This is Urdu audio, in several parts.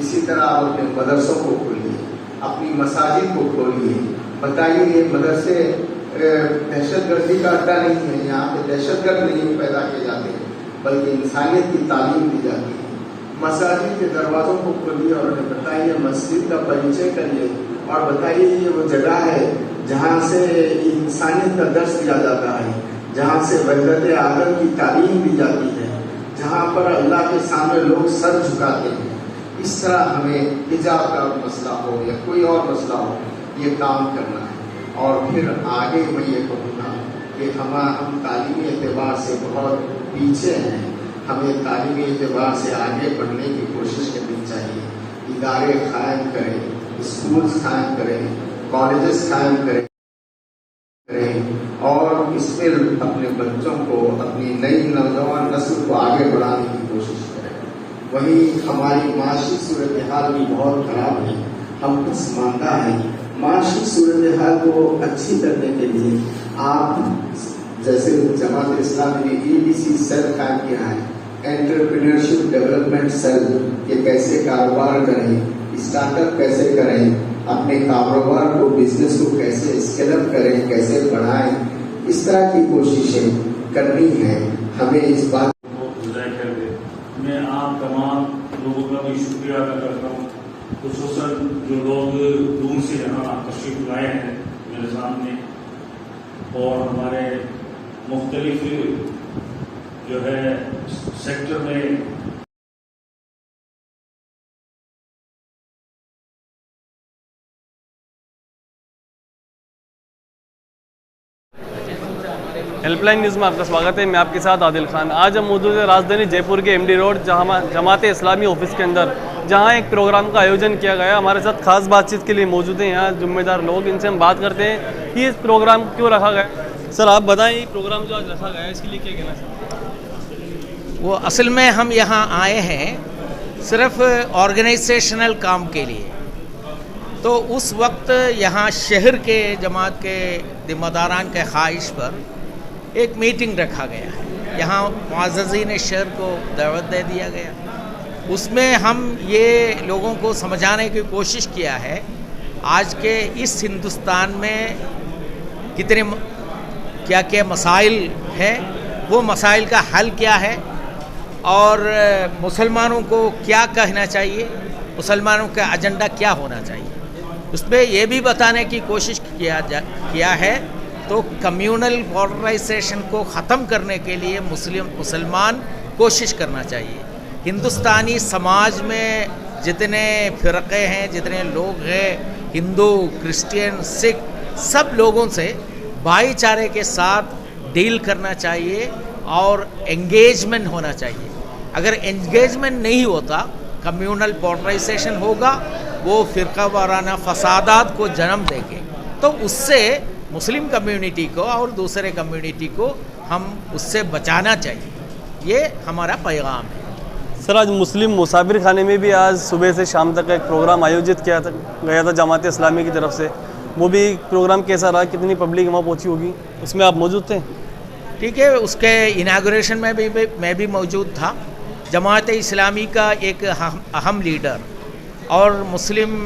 اسی طرح آپ اپنے مدرسوں کو کھولیے، اپنی مساجد کو کھولیے. بتائیے یہ مدرسے دہشت گردی کا اڈا نہیں ہے، یہاں پہ دہشت گرد نہیں پیدا کیے جاتے ہیں بلکہ انسانیت کی تعلیم دی جاتی ہے. مساجد کے دروازوں کو کھولیے اور انہیں بتائیے، مسجد کا پریچے کریے اور بتائیے یہ وہ جگہ ہے جہاں سے انسانیت کا درس دیا جاتا ہے، جہاں سے وحدت آدم کی تعلیم دی جاتی ہے، جہاں پر اللہ کے سامنے لوگ سر جھکاتے ہیں. اس طرح ہمیں حجاب کا مسئلہ ہو یا کوئی اور مسئلہ ہو، یہ کام کرنا ہے. اور پھر آگے میں یہ کہوں گا کہ ہم تعلیمی اعتبار سے بہت پیچھے ہیں. ہمیں تعلیمی اعتبار سے آگے بڑھنے کی کوشش کرنی چاہیے. ادارے قائم کریں، اسکولز قائم کریں، کالجز قائم کریں اور اس میں اپنے بچوں کو، اپنی نئی نوجوان نسل کو آگے بڑھانے کی کوشش کریں. وہیں ہماری معاشی صورتحال بھی بہت خراب ہے. ہم پسماندہ ہیں. معاشی صورتحال کو اچھی کرنے کے لیے آپ جیسے جماعت اسلامی نے EBC سیل قائم کیا ہے، انٹرپرینورشپ ڈیولپمنٹ سیل، کہ کیسے کاروبار کریں، اسٹارٹ اپ کیسے کریں، اپنے کاروبار کو، بزنس کو کیسے اسکیل اپ کریں، کیسے بڑھائیں. اس طرح کی کوششیں کرنی ہے. ہمیں اس بات میں آپ تمام لوگوں کا بھی شکریہ ادا کرتا ہوں، خصوصاً جو لوگ دور سے یہاں تشریف لائے ہیں میرے سامنے، اور ہمارے مختلف جو ہے سیکٹر میں ہیلپ لائن نیوز میں آپ کا سواگت ہے. میں آپ کے ساتھ عادل خان. آج ہم موجود ہیں راجدھانی جے پور کے MD road Jamaat Islami office کے اندر، جہاں ایک پروگرام کا آیوجن کیا گیا. ہمارے ساتھ خاص بات چیت کے لیے موجود ہیں یہاں ذمہ دار لوگ. ان سے ہم بات کرتے ہیں کہ اس پروگرام کیوں رکھا گیا. سر آپ بتائیں، یہ پروگرام جو آج رکھا گیا ہے اس کے لیے کیا کہنا چاہتے ہیں؟ وہ اصل میں ہم یہاں آئے ہیں صرف آرگنائزیشنل کام کے لیے. تو اس وقت یہاں شہر کے جماعت کے ذمہ داران کے خواہش پر ایک میٹنگ رکھا گیا ہے. یہاں معززین شہر کو دعوت دے دیا گیا. اس میں ہم یہ لوگوں کو سمجھانے کی کوشش کیا ہے آج کے اس ہندوستان میں کتنے کیا مسائل ہیں، وہ مسائل کا حل کیا ہے، اور مسلمانوں کو کیا کہنا چاہیے، مسلمانوں کا ایجنڈا کیا ہونا چاہیے. اس میں یہ بھی بتانے کی کوشش کیا ہے تو کمیونل پولرائزیشن کو ختم کرنے کے لیے مسلمان کوشش کرنا چاہیے. ہندوستانی سماج میں جتنے فرقے ہیں، جتنے لوگ ہیں، ہندو، کرسچین، سکھ، سب لوگوں سے بھائی چارے کے ساتھ ڈیل کرنا چاہیے اور انگیجمنٹ ہونا چاہیے. اگر انگیجمنٹ نہیں ہوتا، کمیونل پولرائزیشن ہوگا، وہ فرقہ وارانہ فسادات کو جنم دے گے. تو اس سے مسلم کمیونٹی کو اور دوسرے کمیونٹی کو ہم اس سے بچانا چاہیے. یہ ہمارا پیغام ہے. سر آج مسلم مسافر خانے میں بھی آج صبح سے شام تک ایک پروگرام آیوجت کیا گیا تھا جماعت اسلامی کی طرف سے. وہ بھی پروگرام کیسا رہا؟ کتنی پبلک وہاں پہنچی ہوگی؟ اس میں آپ موجود تھے؟ ٹھیک ہے، اس کے اناگوریشن میں بھی موجود تھا. جماعت اسلامی کا ایک اہم لیڈر اور مسلم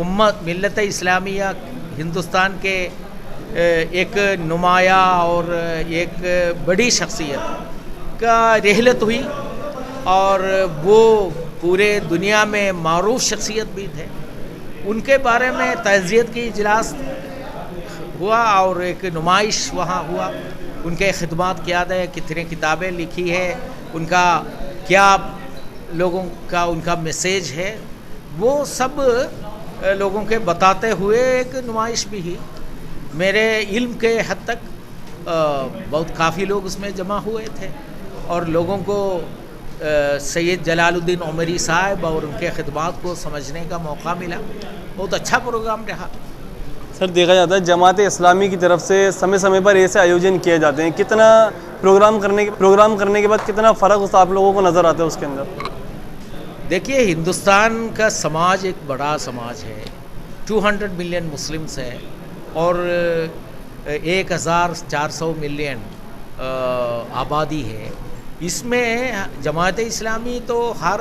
امت ملت اسلامیہ ہندوستان کے ایک نمایاں اور ایک بڑی شخصیت کا رحلت ہوئی، اور وہ پورے دنیا میں معروف شخصیت بھی تھے. ان کے بارے میں تعزیت کی اجلاس ہوا اور ایک نمائش وہاں ہوا. ان کے خدمات کیا ہے، کتنے کتابیں لکھی ہے، ان کا کیا لوگوں کا ان کا میسیج ہے، وہ سب لوگوں کے بتاتے ہوئے ایک نمائش بھی ہی. میرے علم کے حد تک بہت کافی لوگ اس میں جمع ہوئے تھے، اور لوگوں کو سید جلال الدین عمری صاحب اور ان کے خدمات کو سمجھنے کا موقع ملا. بہت اچھا پروگرام رہا. سر دیکھا جاتا ہے جماعت اسلامی کی طرف سے سمے پر ایسے آیوجن کیے جاتے ہیں. کتنا پروگرام کرنے کے بعد کتنا فرق آپ لوگوں کو نظر آتا ہے اس کے اندر؟ دیکھیے، ہندوستان کا سماج ایک بڑا سماج ہے. 200 ملین مسلمس ہیں اور 1400 ملین آبادی ہے. اس میں جماعت اسلامی تو ہر